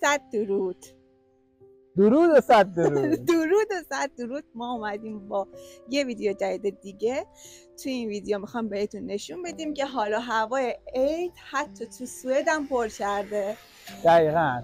صد درود. درود و صد درود. درود و صد درود. ما اومدیم با یه ویدیو جدید دیگه. توی این ویدیو میخوام بهتون نشون بدیم که حالا هوای عید حتی تو سوئد هم پر کرده. دقیقاً.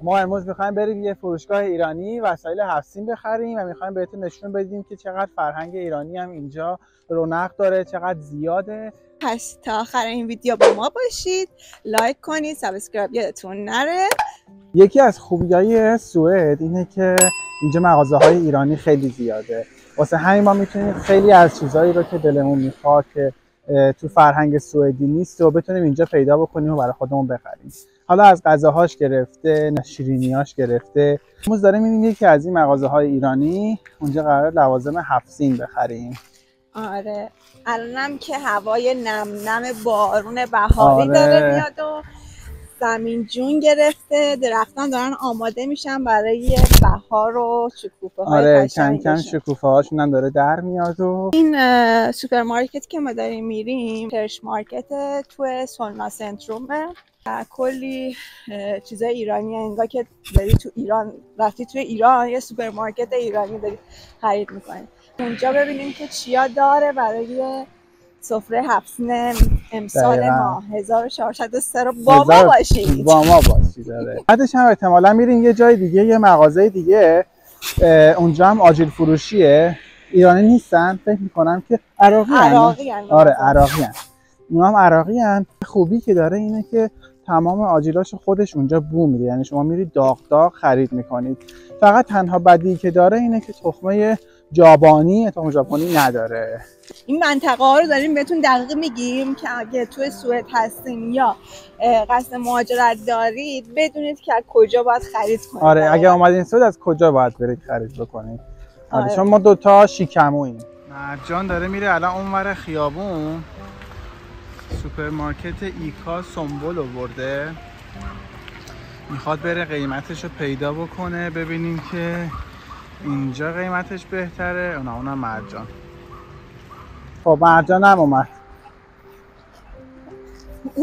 ما امروز میخوایم بریم یه فروشگاه ایرانی وسایل هفسین بخریم و میخوایم بهتون نشون بدیم که چقدر فرهنگ ایرانی هم اینجا رونق داره، چقدر زیاده. پس تا آخر این ویدیو با ما باشید، لایک کنید، سابسکرایب یادتون نره. یکی از خوبیای سوئد اینه که اینجا مغازه‌های ایرانی خیلی زیاده. واسه همین ما میتونیم خیلی از چیزایی رو که دلمون میخواد که تو فرهنگ سوئدی نیست و بتونیم اینجا پیدا بکنیم و برای خودمون بخریم. حالا از غذاهاش گرفته، شیرینیاش گرفته. امروز داریم می‌بینیم یکی از این مغازه‌های ایرانی اونجا قرار لوازم هفسین بخریم. آره، الانم که هوای نم نم بارون بهاری داره میاد و زمین جون گرفته، درختان دارن آماده میشن برای بهار و شکوفه های کم کم شکوفه هاشون هم داره در میاد. و این سوپرمارکت که ما داریم میریم فرش مارکت تو سولنا سنترومه. کلی چیزای ایرانی، انگار که داری تو ایران رفتی توی ایران یه سوپرمارکت ایرانی داری خرید میکنی. اونجا ببینیم که چیا داره برای سفره هفسین امسال ما 1403 رو با ما باشید. با ما باشید. داره. بعدش هم احتمالاً میریم یه جای دیگه، یه مغازه دیگه، اونجا هم آجیل فروشیه. ایرانی نیستن، فکر میکنم که عراقی هن. آره عراقی هن. اونا هم عراقی هن. خوبی که داره اینه که تمام آجیلاش خودش اونجا بو میده، یعنی شما میرید داغ داغ خرید میکنید. فقط تنها بدی که داره اینه که تخمه ژاپنی نداره. این منطقه ها رو داریم بهتون دقیق میگیم که اگه توی سوئد هستین یا قصد مهاجرت دارید بدونید که از کجا باید خرید کنید. آره، اگه اومدین سوئد از کجا باید برید خرید بکنید. آره، چون ما دوتا شیکموییم. مرجان داره میره الان اونور خیابون سوپرمارکت ایکا سنبل آورده، میخواد بره قیمتش رو پیدا بکنه ببینیم که اینجا قیمتش بهتره. اونم مرجان. خب مرجان هم اومد.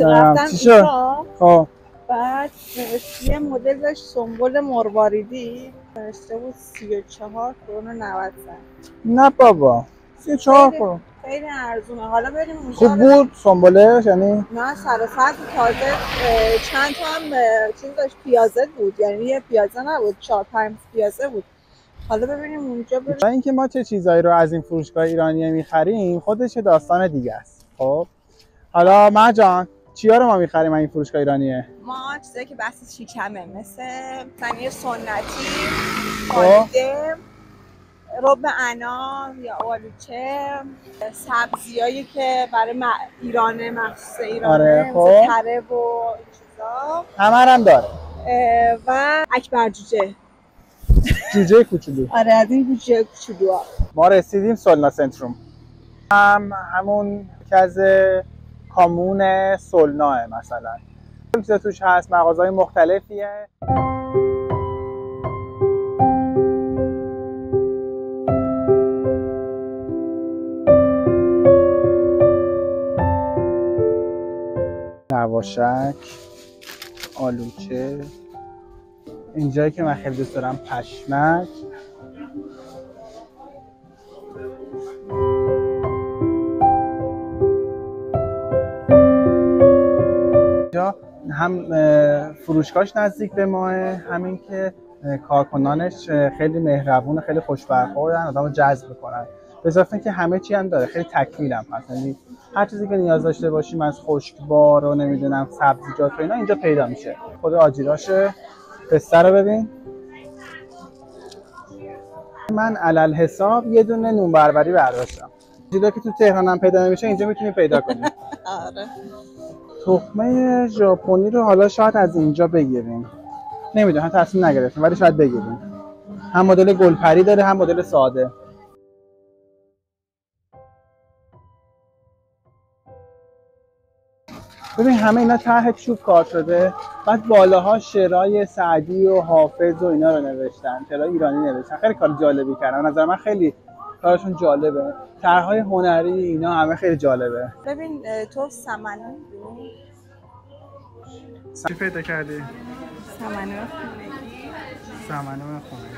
رفتم ایکا. خب بعد یه مدل داشت سنبل مرواریدی نوشته بود 34 کرون و 90 سنت. نه بابا 34 کرون خیلی ارزونه. حالا بریم اونجا. خوب بود سنبلش؟ یعنی نه سراسر تازه چند تا هم چیز داشت، پیازه بود، یعنی یه پیازه نبود، 4-5 پیازه بود. حالا ببینیم اونجا بریم. اینکه ما چه چیزایی رو از این فروشگاه ایرانی میخریم خودش داستان دیگه است. خب حالا مرجان چیا رو ما میخریم این فروشگاه ایرانیه؟ ما چیزایی که بحث شیکمه، مثل پنیر سنتی، آلوده، رب انار یا آلوچه، سبزیایی که برای ایرانه، مخصوص ایرانه، مثل تره و این چیزا همه هم داره. و اکبر جوجه کوچولو. آره، از این جوجه کوچولو. ما رسیدیم سولنا سنتروم. همون کز کامون سولناه مثلا. چیزا توش هست، مغازهای مختلفیه. لواشک، آلوچه، اینجایی که من خیلی دوست دارم پشمک. اینجا هم فروشگاهش نزدیک به ماه، همین که کارکنانش خیلی مهربون، خیلی خوش برخوردن، آدمو جذب میکنن. به اضافه اینکه همه چی هم داره، خیلی تکمیل هم هست، یعنی هر چیزی که نیاز داشته باشیم از خشکبار و نمیدونم سبزیجات و اینا اینجا پیدا میشه. خود آجیلاشه. پسته رو ببین. من علل حساب یه دونه نون بربری برداشتم. چیزی که تو تهران هم پیدا نمیشه اینجا میتونی پیدا کنی. آره. تخمه ژاپنی رو حالا شاید از اینجا بگیریم. نمیدونم، تصمیم نگرفتیم ولی شاید بگیریم. هم مدل گلپری داره هم مدل ساده. ببین همه اینا طرح چوب کار شده، بعد بالاها شعرهای سعدی و حافظ و اینا رو نوشتن، شعرهای ایرانی نوشتن. خیلی کار جالبی کردن. نظر من خیلی کارشون جالبه. طرحهای هنری اینا همه خیلی جالبه. ببین تو سمنه چی پیدا کردی؟ سمنو خونگی. سمنو خونگی.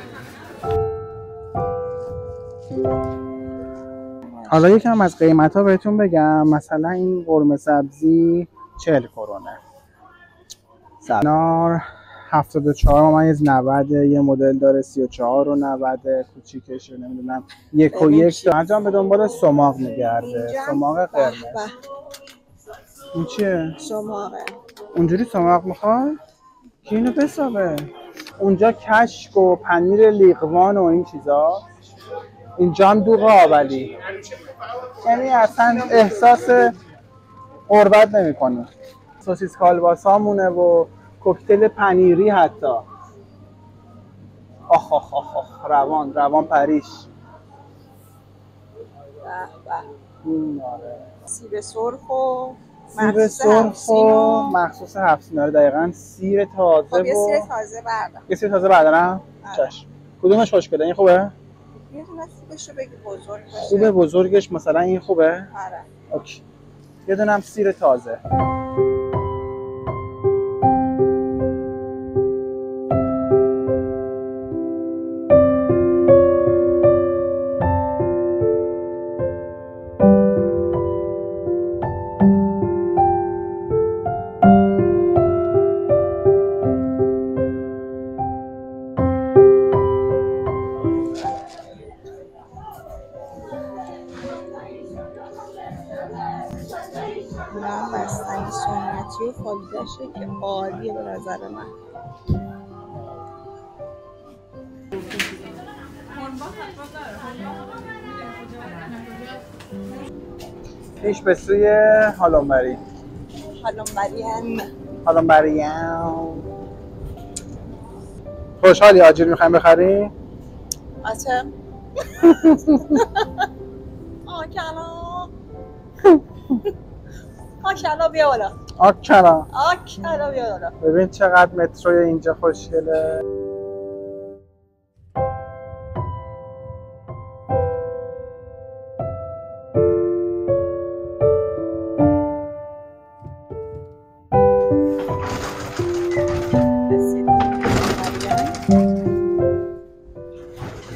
حالا یکم از قیمت ها بهتون بگم. مثلا این قرمه سبزی 40 کرونه، سنار 74 ممیز 90، یه مدل داره 34 و 90 کوچیکش رو نمیدونم 1 و 1. انجام به دنبال سماق میگرده، سماق قرمز. این چیه؟ سماقه. اونجوری سماق میخوای؟ که اینو بسابه. اونجا کشک و پنیر لیقوان و این چیزا، اینجا هم دوغ آبلی. یعنی اصلا احساس قربت نمی کنی. سوسیس کالباسا مونه و کوکتل پنیری حتی. آخ آخ آخ آخ، روان پریش. آره. سیب سرخ و مخصوص هفسین. دقیقاً سیر تازه. خب یه سیر تازه بردارم. یه سیر تازه بردارم؟ چشم. کدومش خوشگله؟ این خوبه؟ یه دونه سیبش رو بگی بزرگ باشه. خوبه بزرگش مثلا این خوبه؟ آره. اوکی. یه دونه هم سیر تازه. من بستنی سنتی و فالیدشه که عالیه به نظر من. پیش به سوی هالونبری. خوشحالی آجیل میخوایم بخریم؟ آچه آکلا بیا بالا. آکلا بیا بالا. ببین چقدر متروی اینجا خوشگله.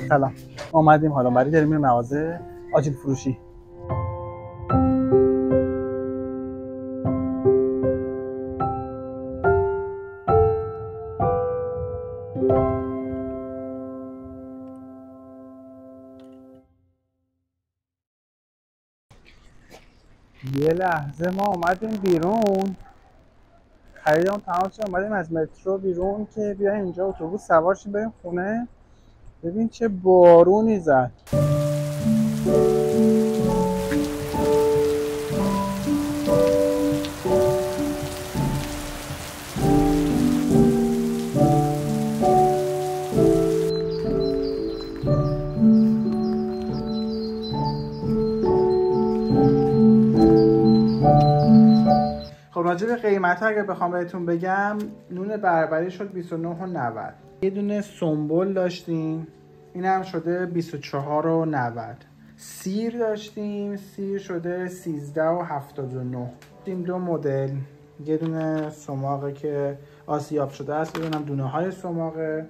سلام، اومدیم هالونبری، داریم میریم مغازه آجیل فروشی. یه لحظه ما اومدیم بیرون، خریدم تمام شد، اومدیم از مترو بیرون که بیایم اینجا اتوبوس سوار شیم بریم خونه. ببین چه بارونی زد. خب راجع به قیمت ها اگه بخوام بهتون بگم، نون بربری شد 29.90. یه دونه سنبل داشتیم، این هم شده 24.90. سیر داشتیم، سیر شده 13.79. این دو مدل، یه دونه سماقه که آسیاب شده است، یه دونه های سماقه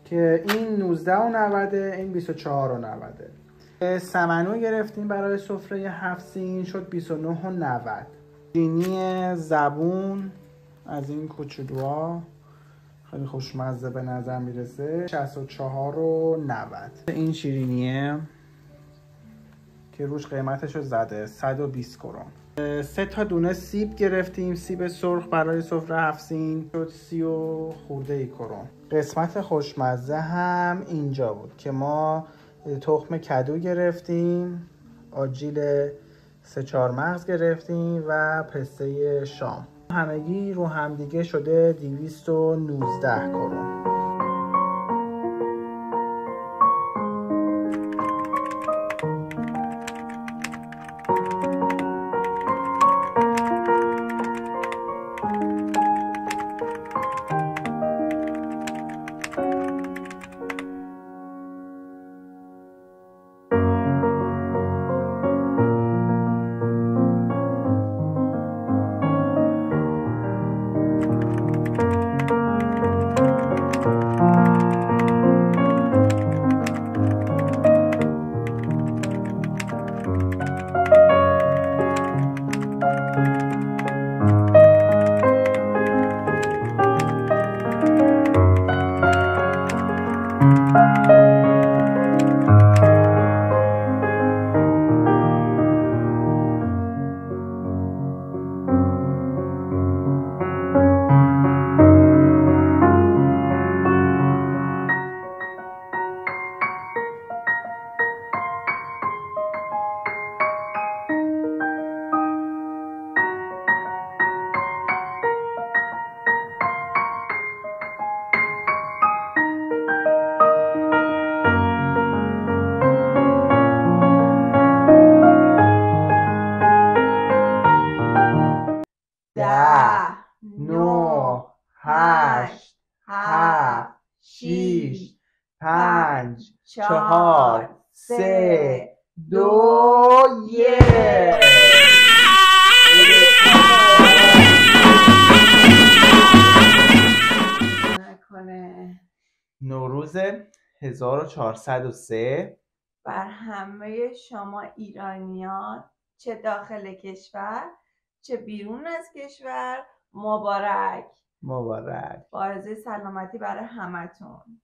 که این 19.90، این 24.90. سمنو گرفتیم برای سفره 7 سین، شد 29.90. شیرینی زبون از این کوچولوها خیلی خوشمزه به نظر میرسه، 64.90. این شیرینیه که روش قیمتش رو زده 120 کرون. 3 تا دونه سیب گرفتیم، سیب سرخ برای سفره 7 سین، شد 30 خورده کرون. قسمت خوشمزه هم اینجا بود که ما تخم کدو گرفتیم، آجیل 3-4 مغز گرفتیم و پسته شام. همگی رو همدیگه شده 219 کرون. 7 6 5 4 3 2 1 نوروز 1403 بر همه شما ایرانیان چه داخل کشور چه بیرون از کشور مبارک. مبارک. آرزوی سلامتی برای همتون.